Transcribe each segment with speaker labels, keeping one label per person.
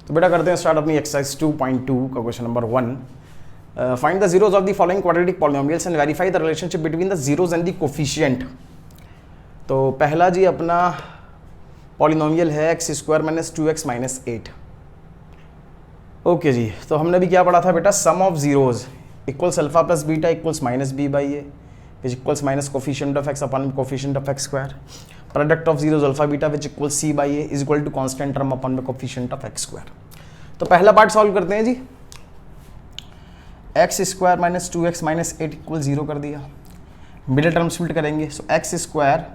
Speaker 1: तो बेटा करते हैं स्टार्ट अपनी एक्सरसाइज 2.2 का question number 1. Find the zeros of the following quadratic polynomials and verify the relationship between the zeros and the coefficient. तो पहला जी अपना पॉलिनोमियल है x square minus 2x minus 8. Okay जी, तो हमने अभी क्या पढ़ा था बेटा, sum of zeros equals alpha plus beta equals minus b by a which equals minus coefficient of x upon coefficient of x square. Product of zeros alpha beta which equals C by a is equal to constant term upon coefficient of x square. तो पहला part solve करते हैं जी. X square minus 2x minus 8 equal 0 कर दिया. Middle term split करेंगे. So x square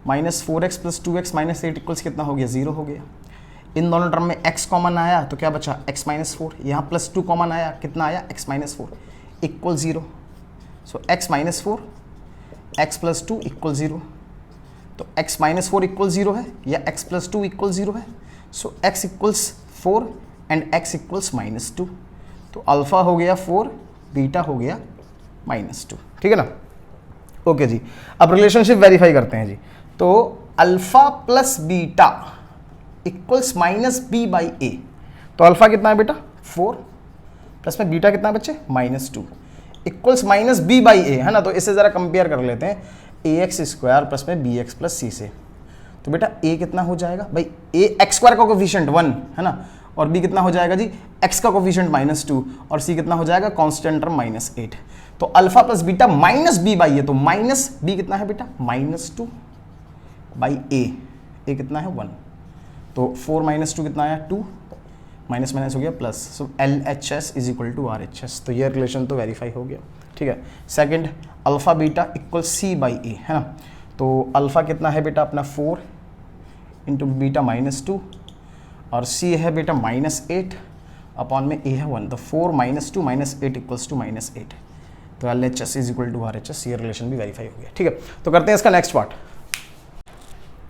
Speaker 1: minus 4x plus 2x minus 8 equals कितना हो गया, 0 हो गया. इन दोनों टर्म में x कॉमन आया तो क्या बचा, x माइनस 4. यहाँ प्लस 2 कॉमन आया, कितना आया, x माइनस 4 इक्वल 0. सो x minus 4 x plus 2 equal 0. तो x माइनस 4 इक्वल 0 है या x प्लस 2 इक्वल 0 है. सो x equals 4 and x equals minus 2. तो अल्फा हो गया 4, बीटा हो गया माइनस 2. ठीक है ना. ओके जी, अब रिलेशनशिप वेरीफाई करते हैं जी. तो alpha plus beta equals minus b by a. तो अल्फा कितना है बेटा 4 प्लस में बीटा कितना है बच्चे minus 2 equals minus b by a है ना. तो इसे जरा कंपेयर कर लेते हैं ए एक्स स्क्वायर प्लस में बी एक्स प्लस सी से. तो बेटा ए कितना हो जाएगा भाई, ए एक्स स्क्वायर का कोफिशिएंट 1 है ना, और बी कितना हो जाएगा जी एक्स का कोफिशिएंट माइनस 2 और सी कितना हो जाएगा कांस्टेंट टर्म माइनस 8. तो alpha plus beta minus b by a. तो माइनस बी कितना है बेटा माइनस 2 बाई ए कितना है 1. तो 4 माइनस 2 कितना आया 2, माइनस माइनस हो गया plus. So L H S is equal to R H S. तो ये रिलेशन तो वेरीफाई हो गया. ठीक है. Second alpha beta equal c by a है ना. तो अल्फा कितना है बेटा अपना 4 इंटू बीटा माइनस 2 और सी है बेटा माइनस 8 अपॉन में ए है 1. तो 4 minus 2 minus 8 equals to minus 8. तो L H S is equal to R H S. ये रिलेशन भी वेरीफाई हो गया. ठीक है. तो करते हैं इसका नेक्स्ट पार्ट,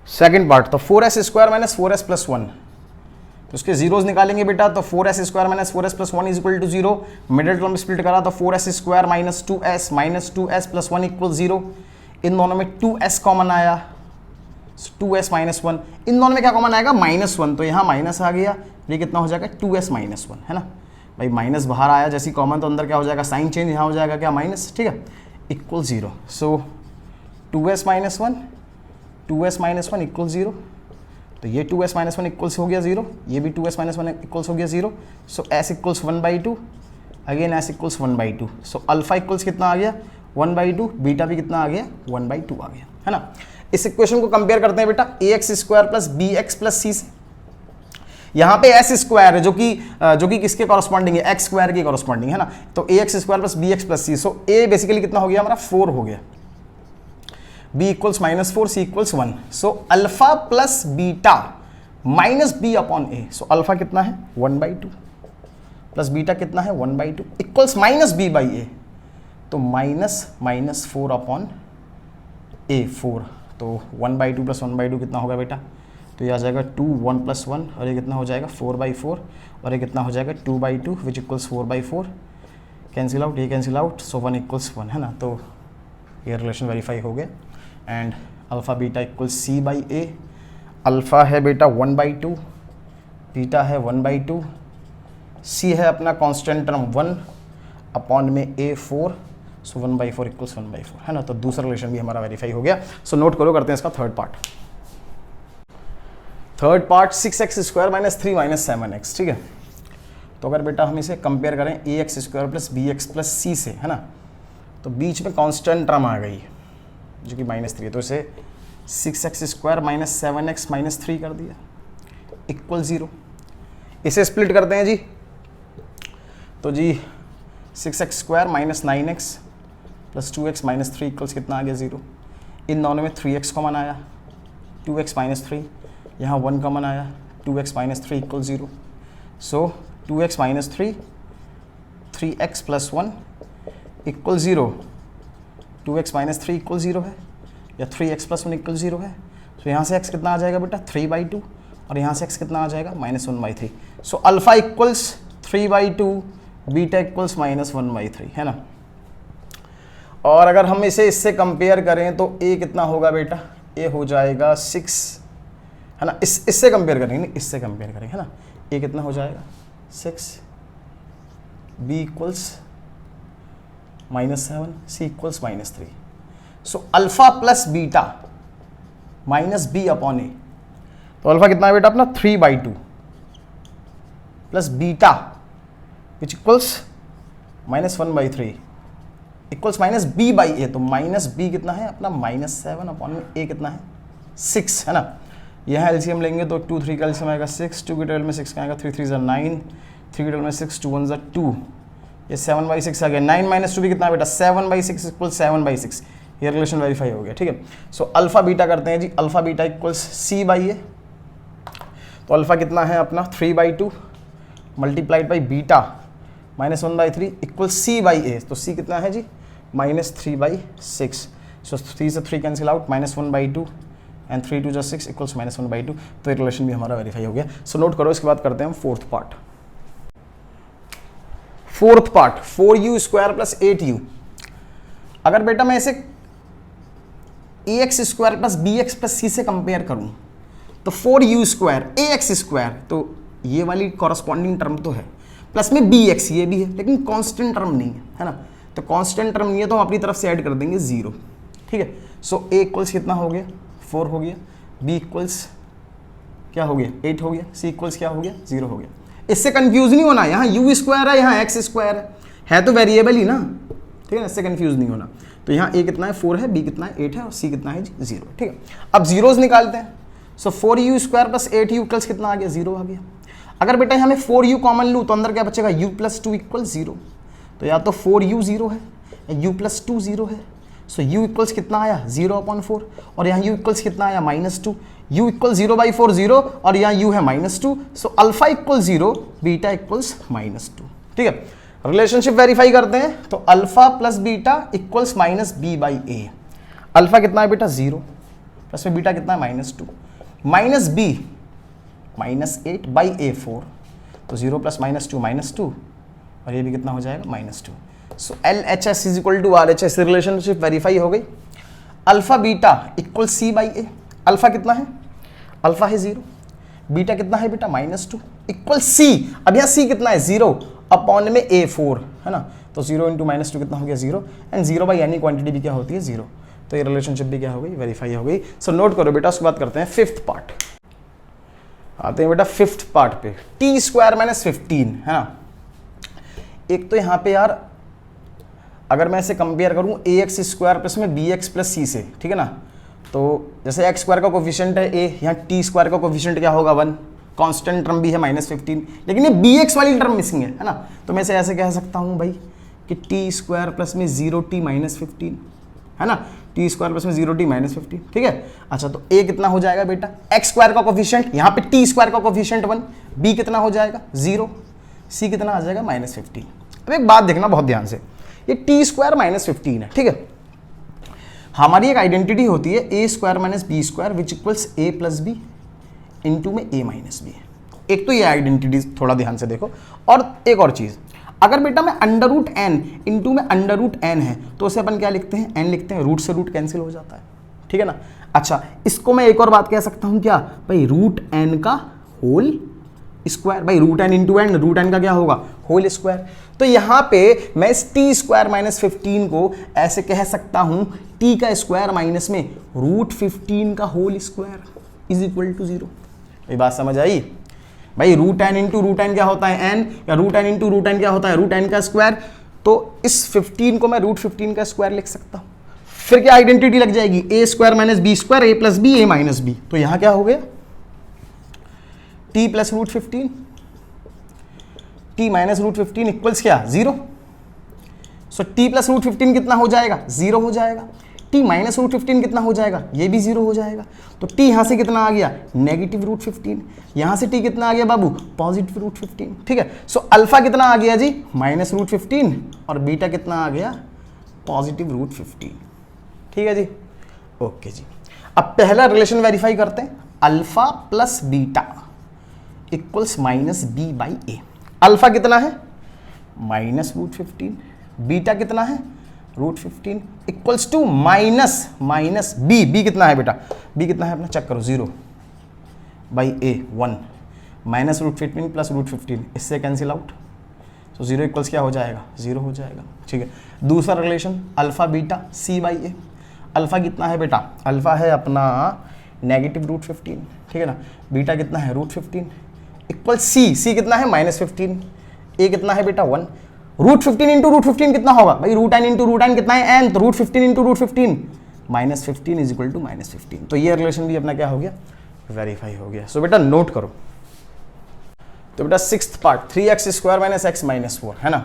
Speaker 1: सेकंड पार्ट. तो 4s square minus 4s plus 1. तो उसके जीरोज निकालेंगे बेटा. तो 4s square minus 4s plus 1 is equal to 0. Middle term split करा तो 4s square minus 2s plus 1 equal 0. इन दोनों में 2s कॉमन आया, 2s माइनस 1. इन दोनों में क्या कॉमन आएगा माइनस 1. तो यहाँ माइनस आ गया, ये कितना हो जाएगा 2s माइनस 1 है ना भाई. माइनस बाहर आया जैसी कॉमन तो अंदर क्या हो जाएगा साइन चेंज, यहाँ हो जाएगा क्या माइनस. ठीक है. इक्वल 0. सो 2s minus 1 2s minus 1 equal 0. तो ये 2s माइनस 1 इक्वल्स हो गया 0, ये भी 2s माइनस 1 इक्वल्स हो गया 0. सो s equals 1/2, again s equals 1/2. So alpha equals कितना आ गया 1/2, बीटा भी कितना आ गया 1/2 आ गया है ना. इस इक्वेशन को कंपेयर करते हैं बेटा a x square plus b x plus c से. यहाँ पे एस स्क्वायर है जो कि किसके कॉरस्पॉन्डिंग है, एक्स स्क्वायर के कॉरस्पॉन्डिंग है ना. तो a x square plus b x plus c. So a basically कितना हो गया हमारा 4 हो गया, b equals minus 4, c equals 1. So alpha plus beta minus b upon a. So alpha कितना है 1/2 प्लस बीटा कितना है 1/2 equals minus b by a. तो माइनस 4 अपॉन ए 4. तो 1/2 प्लस 1/2 कितना होगा बेटा, तो ये आ जाएगा 2 1 प्लस 1 और ये कितना हो जाएगा 4/4 और ये कितना हो जाएगा 2/2 विच इक्वल्स 4/4. कैंसिल आउट, ये कैंसिल आउट. सो 1 इक्वल्स 1 है ना. तो ये रिलेशन वेरीफाई हो गया. And alpha beta equals C by A. Alpha है बेटा 1/2, बीटा है 1/2, सी है अपना कांस्टेंट टर्म 1 अपॉन में ए 4. सो 1/4 इक्वल्स 1/4 है ना. तो दूसरा रिलेशन भी हमारा वेरीफाई हो गया. सो नोट करो, करते हैं इसका third part 6x square minus 3 minus 7x. ठीक है. तो अगर बेटा हम इसे कंपेयर करें a x square plus b x plus c से है ना, तो बीच में कांस्टेंट टर्म आ गई जो कि माइनस 3 है. तो इसे 6x square minus 7x minus 3 कर दिया इक्वल 0. इसे स्प्लिट करते हैं जी. तो जी 6x square minus 9x plus 2x minus 3 equals कितना आ गया 0. इन दोनों में 3x कॉमन आया, 2x माइनस 3. यहाँ 1 कॉमन आया, 2x माइनस 3 इक्वल 0. सो 2x minus 3, 3x plus 1 equal 0. 2x minus 3 equal 0 है या 3x प्लस 1 इक्वल 0 है. तो यहाँ से x कितना आ जाएगा बेटा 3/2 और यहाँ से x कितना आ जाएगा -1/3. So alpha equals 3/2, beta equals -1/3 है ना. और अगर हम इसे इससे कंपेयर करें तो a कितना होगा बेटा, a हो जाएगा 6 है ना. इससे कंपेयर करेंगे, इससे कंपेयर करेंगे है ना. ए कितना हो जाएगा 6, b equals -7, c equals -3। So alpha plus beta minus b upon a, तो अल्फा कितना है बेटा अपना 3/2 plus beta which equals -1/3 equals minus b by a, तो माइनस बी कितना है अपना -7 अपॉन में ए कितना है 6 है ना। यहाँ एलसीएम लेंगे तो 2 3 का एलसीएम आएगा 6, 2 की टेबल में 6 का आएगा 3 3 9, 3 की टेबल में 6, 2 1 2, ये 7/6 आ गया। 9 - 2 भी कितना बेटा 7/6 इक्वल 7/6, ये रिलेशन वेरीफाई हो गया। ठीक है, सो अल्फा बीटा करते हैं जी, alpha beta equals C by a, तो अल्फा कितना है अपना 3/2 multiplied by beta -1/3 equal c by a, तो सी कितना है जी -3/6, सो 3 से 3 कैंसिल आउट, -1/2 एंड 3 2 6 इक्वल्स -1/2, तो ये रिलेशन भी हमारा वेरीफाई हो गया। सो नोट करो, इसके बाद करते हैं हम fourth part. 4u² plus 8u, अगर बेटा मैं इसे ax² plus bx plus c से कंपेयर करूं तो 4u² ax², तो ये वाली कॉरस्पॉन्डिंग टर्म तो है, प्लस में bx ये भी है, लेकिन कांस्टेंट टर्म नहीं है ना, तो कांस्टेंट टर्म नहीं है तो हम अपनी तरफ से ऐड कर देंगे 0। ठीक है, सो a इक्वल्स कितना हो गया 4 हो गया, b इक्वल्स क्या हो गया 8 हो गया, c इक्वल्स क्या हो गया 0 हो गया। इससे कंफ्यूज नहीं होना, यहाँ u² है यहाँ x² है तो वेरिएबल ही ना, ठीक है ना, इससे कंफ्यूज नहीं होना। तो यहाँ a कितना है 4 है, b कितना है 8 है और c कितना है 0। ठीक है, अब जीरोज निकालते हैं। सो 4u² प्लस 8u इक्वल्स कितना आ गया 0 आ गया। अगर बेटा हमें 4u कॉमन लूँ तो अंदर क्या बचेगा u + 2 = 0, तो या तो 4u 0 है या u + 2 0 है। सो u इक्वल्स कितना आया 0/4 और यहाँ u इक्वल्स कितना आया -2, u इक्वल 0/4 0 और यहाँ u है -2, so alpha equal 0 beta equals -2। ठीक है, रिलेशनशिप वेरीफाई करते हैं, तो alpha plus beta equals -b/a, alpha कितना है बेटा 0 प्लस में बीटा कितना है -2, -b -8/a 4, तो 0 + -2 -2 और ये भी कितना हो जाएगा -2। सो LHS = RHS, रिलेशनशिप वेरीफाई हो गई। Alpha beta equal c/a, alpha कितना है अल्फा है 0, बीटा कितना है बेटा -2 इक्वल c, अब यहाँ c कितना है 0 अपॉन में a 4 है ना, तो 0 × -2 कितना हो गया 0, एंड 0 बाई एनी क्वांटिटी भी क्या होती है 0, तो ये रिलेशनशिप भी क्या हो गई वेरीफाई हो गई। सो नोट करो बेटा, उसके बाद करते हैं फिफ्थ पार्ट। आते हैं बेटा फिफ्थ पार्ट पे, t² - 15 है ना। एक तो यहाँ पे यार अगर मैं इसे कंपेयर करूँ ax² प्लस में bx प्लस c से, ठीक है ना, तो जैसे x² का कोफिशिएंट है a, यहाँ t² का कोफिशिएंट क्या होगा 1, कांस्टेंट टर्म भी है -15, लेकिन ये bx वाली टर्म मिसिंग है ना, तो मैं इसे ऐसे कह सकता हूँ भाई कि t² प्लस में 0t -15 है ना, t² प्लस में 0t -15। ठीक है, अच्छा तो a कितना हो जाएगा बेटा x² का कोफिशिएंट, यहाँ पे t² का कोफिशिएंट 1, b कितना हो जाएगा 0, c कितना आ जाएगा -15। अब एक बात देखना बहुत ध्यान से, ये t² -15 है। ठीक है, हमारी एक आइडेंटिटी होती है a² - b² which equals a + b into में a - b। एक तो ये आइडेंटिटी थोड़ा ध्यान से देखो, और एक और चीज़, अगर बेटा मैं √n इंटू में √n है तो उसे अपन क्या लिखते हैं n लिखते हैं, रूट से रूट कैंसिल हो जाता है। ठीक है ना, अच्छा इसको मैं एक और बात कह सकता हूँ क्या भाई, √n का होल स्क्वायर, भाई √n इंटू n, √n का क्या होगा होल स्क्वायर। तो यहाँ पे मैं इस t² -15 को ऐसे कह सकता हूँ t का स्क्वायर माइनस में √15 का होल स्क्वायर = 0। ये बात समझ आई भाई, √n इंटू √n क्या होता है n, या √n इंटू √n क्या होता है √n का स्क्वायर, तो इस 15 को मैं √15 का स्क्वायर लिख सकता हूँ। फिर क्या आइडेंटिटी लग जाएगी a² - b² a + b a - b, तो यहाँ क्या हो गया t + √15 t - √15 इक्वल्स क्या 0। सो t + √15 कितना हो जाएगा 0 हो जाएगा, t - √15 कितना हो जाएगा ये भी 0 हो जाएगा, तो t यहाँ से कितना आ गया -√15, यहाँ से t कितना आ गया बाबू +√15। ठीक है, सो अल्फा कितना आ गया जी -√15 और बीटा कितना आ गया +√15। ठीक है जी, ओके जी। अब पहला रिलेशन वेरीफाई करते हैं, alpha plus beta equals -b/a। Alpha कितना है -√15, बीटा कितना है √15 इक्वल्स टू माइनस b कितना है बेटा, b कितना है अपना चेक करो 0/a 1, minus root 15 plus root 15, इससे कैंसिल आउट, तो 0 इक्वल्स क्या हो जाएगा, 0 हो जाएगा। ठीक है, दूसरा relation alpha beta C by A. Alpha कितना है बेटा, अल्फा है अपना नेगेटिव रूट 15, ठीक है ना, बीटा कितना है रूट 15 इक्वल सी कितना है -15, ए कितना है बेटा 1, रूट 15 इंटू रूट 15 कितना होगा भाई, root N into root N कितना है एन, तो root 15 into root 15 -15 is equal to -15। तो ये रिलेशन भी अपना क्या हो गया, वेरीफाई हो गया। सो बेटा नोट करो, तो बेटा sixth part 3x square minus x minus 4 है ना,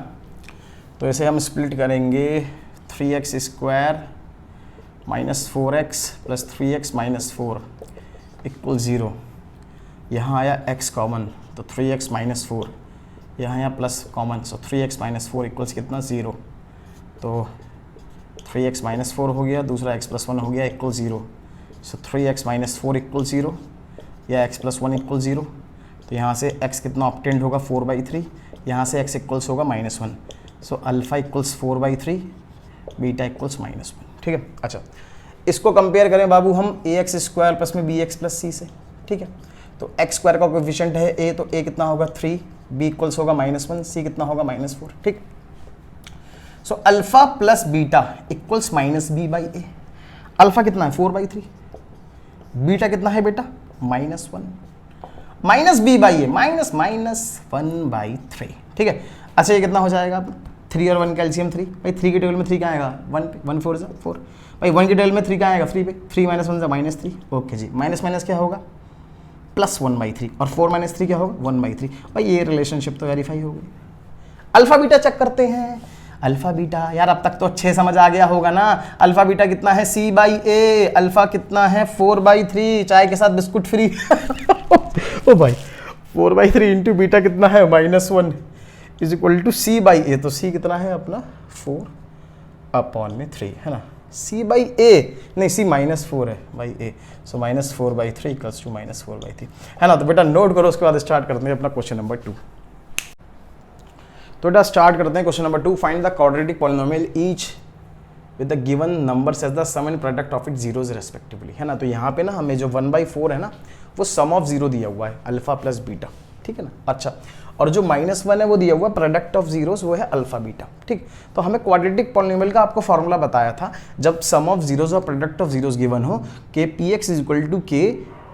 Speaker 1: तो इसे हम स्प्लिट करेंगे 3x square minus 4x plus 3x minus 4 equal 0। यहाँ आया x कॉमन तो 3x माइनस 4, यहाँ आया प्लस कॉमन, सो 3x माइनस 4 इक्वल्स कितना 0, तो 3x माइनस 4 हो गया, दूसरा x प्लस 1 हो गया इक्वल 0, सो 3x माइनस 4 इक्वल 0 या x प्लस 1 इक्वल 0, तो यहाँ से x कितना ऑब्टेंड होगा 4/3, यहाँ से x इक्वल्स होगा -1, so alpha equals 4/3, beta equals -1। ठीक है, अच्छा इसको कंपेयर करें बाबू हम ax स्क्वायर प्लस में bx प्लस c से। ठीक है, तो x स्क्वायर का कोएफिशिएंट है a, तो a कितना होगा 3, b इक्वल्स होगा -1, c कितना होगा -4। ठीक, सो alpha plus beta equals -b/a। Alpha कितना है 4/3, बीटा कितना है बेटा -1, -b/a -1/3। ठीक है, अच्छा ये कितना हो जाएगा 3 और 1 का एलसीएम 3, भाई 3 के टेबल में 3 क्या आएगा 1 पे, 1 4 4, भाई 1 के टेबल में 3 क्या आएगा 3 पे, 3 - 1 -3, ओके जी, माइनस क्या होगा +1/3 और 4 - 3 क्या होगा 1/3। भाई ये रिलेशनशिप तो वेरीफाई हो गई। अल्फा बीटा चेक करते हैं, अल्फा बीटा यार अब तक तो अच्छे समझ आ गया होगा ना, अल्फा बीटा कितना है c/a, अल्फा कितना है 4/3, चाय के साथ बिस्कुट फ्री ओ भाई 4/3 इंटू बीटा कितना है -1 इज इक्वल टू c/a, तो c कितना है अपना 4/3 है ना, c/a नहीं c -4 है by a, so -4/3 equals to -4/3 है ना। तो बेटा नोट करो, उसके बाद स्टार्ट करते हैं अपना क्वेश्चन नंबर 2। तो बेटा स्टार्ट करते हैं question number 2, find the quadratic polynomial each with the given numbers as the sum and product of it zeros respectively है ना। तो यहाँ पे ना हमें जो 1/4 है ना वो सम ऑफ जीरो दिया हुआ है अल्फा प्लस बीटा, ठीक है ना। अच्छा, और जो -1 है वो दिया हुआ प्रोडक्ट ऑफ जीरोस, वो है अल्फा बीटा। ठीक, तो हमें क्वाड्रेटिक पॉलिनोमियल का आपको फॉर्मूला बताया था, जब सम ऑफ जीरोस और प्रोडक्ट ऑफ जीरोस गिवन हो के p x is equal to k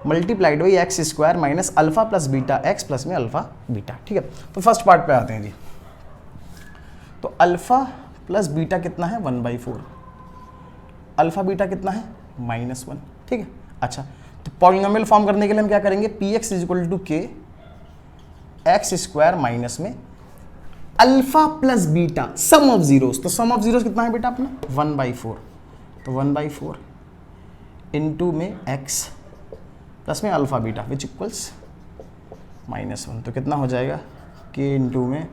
Speaker 1: multiplied by x square minus alpha plus beta x plus में अल्फा बीटा। ठीक है, तो फर्स्ट पार्ट पे आते हैं जी। तो अल्फा प्लस बीटा कितना है 1/4, अल्फा बीटा कितना है -1। ठीक है, अच्छा तो पॉलिनोमियल फॉर्म करने के लिए हम क्या करेंगे, P x is equal to के एक्स स्क्वायर माइनस में alpha plus beta sum of zeros, तो सम ऑफ जीरोस कितना है बेटा अपना 1/4, तो 1/4 इंटू में एक्स प्लस में अल्फा बीटा विच इक्वल्स -1, तो कितना हो जाएगा के इंटू में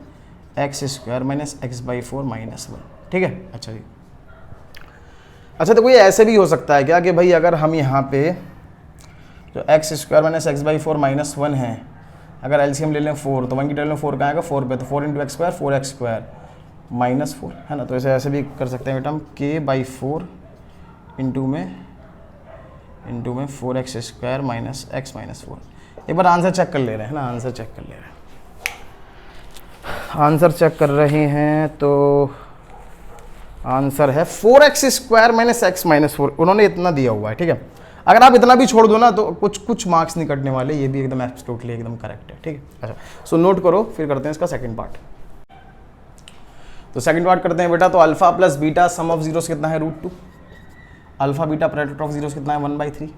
Speaker 1: एक्स स्क्वायर माइनस x/4 -1। ठीक है, अच्छा जी। अच्छा तो कोई ऐसे भी हो सकता है क्या कि भाई अगर हम यहाँ पे जो एक्स स्क्वायर माइनस x/4 -1 है, अगर एलसीएम ले लें 4, तो 1 की टेबल में 4 कहाँ आएगा 4 पे, तो 4 into x square 4x square -4 है ना। तो ऐसे भी कर सकते हैं बेटा हम k/4 इंटू में 4x स्क्वायर माइनस x -4। एक बार आंसर चेक कर ले रहे हैं ना, आंसर चेक कर ले रहे हैं, आंसर चेक कर रहे हैं, तो आंसर है 4x स्क्वायर माइनस x -4, उन्होंने इतना दिया हुआ है। ठीक है, अगर आप इतना भी छोड़ दो ना तो कुछ मार्क्स नहीं कटने वाले, ये भी एकदम एब्सोल्युटली एकदम करेक्ट है। ठीक है, अच्छा सो नोट करो, फिर करते हैं इसका सेकंड पार्ट। तो सेकंड पार्ट करते हैं बेटा, तो alpha plus beta sum of zeros कितना है √2, alpha beta product of zeros कितना है 1/3।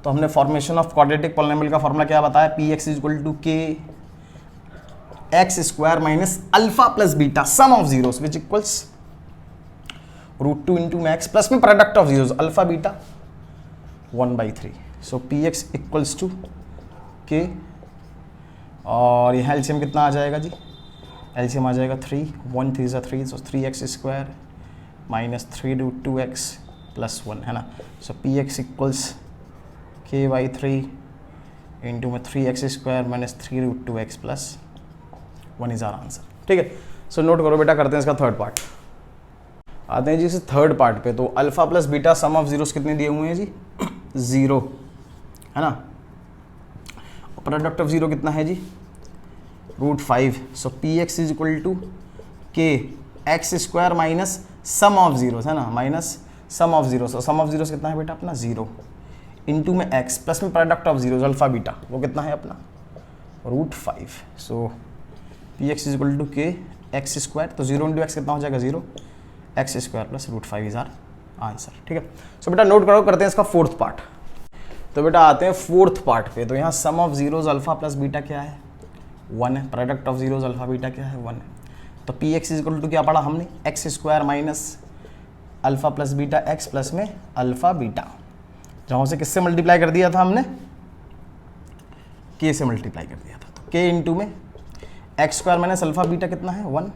Speaker 1: तो हमने फॉर्मेशन ऑफ क्वाड्रेटिक पॉलिनोमियल का फॉर्मूला क्या बताया, p x is equal to के x square minus alpha plus beta sum of zeros which equals √2 into x plus में product of zeros alpha beta 1/3। So p x equals to के, और यहाँ LCM कितना आ जाएगा जी, LCM आ जाएगा 3, 1 3 = 3, सो 3x square minus 3√2x plus 1 है ना। So p x equals k/3 into में 3x square minus 3√2x plus 1 is our answer. ठीक है, सो नोट करो बेटा, करते हैं इसका थर्ड पार्ट। आते हैं जी इस थर्ड पार्ट पे। तो alpha plus beta sum of zeros कितने दिए हुए हैं जी 0 है ना, प्रोडक्ट ऑफ जीरो कितना है जी, √5। So p x is equal to के x square minus sum of zeros है ना, माइनस सम ऑफ जीरोस। और सम ऑफ जीरोस कितना है बेटा अपना 0 इंटू में एक्स प्लस में product of zeros alpha beta, वो कितना है अपना √5। So p x is equal to के एक्स स्क्वायर, तो 0 इंटू एक्स कितना हो जाएगा 0, x square plus √5 is our answer. ठीक है, सो बेटा नोट करो, करते हैं इसका फोर्थ पार्ट। तो बेटा आते हैं फोर्थ पार्ट पे। तो यहाँ sum of zeros alpha plus beta क्या है 1 है, product of zeros alpha beta क्या है 1 है। तो P x is equal to क्या पढ़ा हमने, x square minus alpha plus beta x plus में अल्फा बीटा, जहाँ से किससे मल्टीप्लाई कर दिया था हमने, के से मल्टीप्लाई कर दिया था। तो के इंटू में X square minus alpha beta कितना है 1,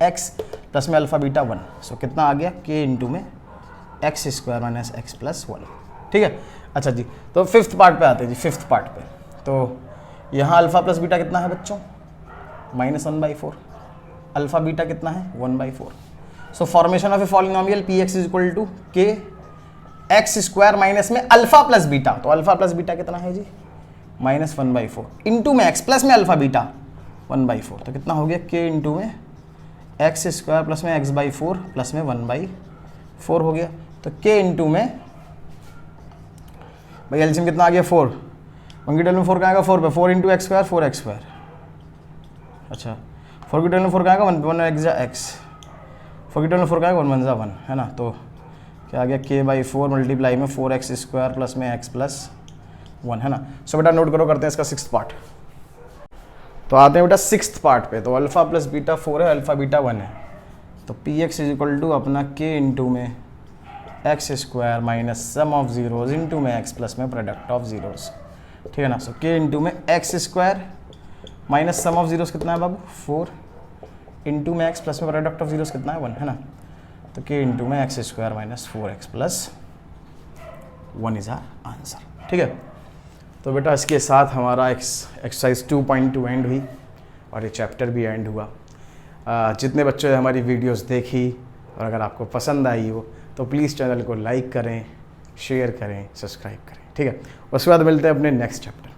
Speaker 1: एक्स प्लस में अल्फा बीटा 1। सो कितना आ गया के इंटू में X square minus x plus 1। ठीक है, अच्छा जी, तो फिफ्थ पार्ट पे आते हैं जी। फिफ्थ पार्ट पे तो यहाँ अल्फा प्लस बीटा कितना है बच्चों, -1/4। अल्फा बीटा कितना है 1/4। So formation of a polynomial P x is equal to के एक्स स्क्वायर माइनस में अल्फा प्लस बीटा, तो अल्फा प्लस बीटा कितना है जी -1/4 इंटू में एक्स प्लस में अल्फा बीटा 1/4। तो कितना हो गया के इंटू में एक्स स्क्वायर प्लस में x/4 प्लस में 1/4 हो गया। तो के इंटू में भाई एलसीएम कितना आ गया 4, 1 की टेबल में 4 कहाँ आएगा 4 पे, 4 into x square 4x square. अच्छा 4 की टेबल में 4 कहाँ आएगा 1 एक्स जा एक्स, 4 की टेबल में 4 कहाँ आएगा 1 जा 1 है ना। तो क्या आ गया k/4 मल्टीप्लाई में 4x स्क्वायर प्लस में x प्लस 1 है ना। सो बेटा नोट करो, करते हैं इसका सिक्स्थ पार्ट। तो आते हैं बेटा सिक्स्थ पार्ट पे। तो अल्फा प्लस बीटा 4 है, अल्फा बीटा 1 है। तो P x is equal to अपना के इंटू में X square minus sum of zeros into में एक्स प्लस में प्रोडक्ट ऑफ जीरोज। ठीक है ना। सो के इंटू में X square minus sum of zeros कितना है बाबू 4 इंटू में एक्स प्लस में प्रोडक्ट ऑफ जीरोज कितना है 1 है ना। तो के इंटू में X square minus 4x plus 1 is our answer. ठीक है, तो बेटा इसके साथ हमारा एक्सरसाइज 2.2 एंड हुई और ये चैप्टर भी एंड हुआ। जितने बच्चों ने हमारी वीडियोस देखी और अगर आपको पसंद आई हो तो प्लीज़ चैनल को लाइक करें, शेयर करें, सब्सक्राइब करें। ठीक है, उसके बाद मिलते हैं अपने नेक्स्ट चैप्टर।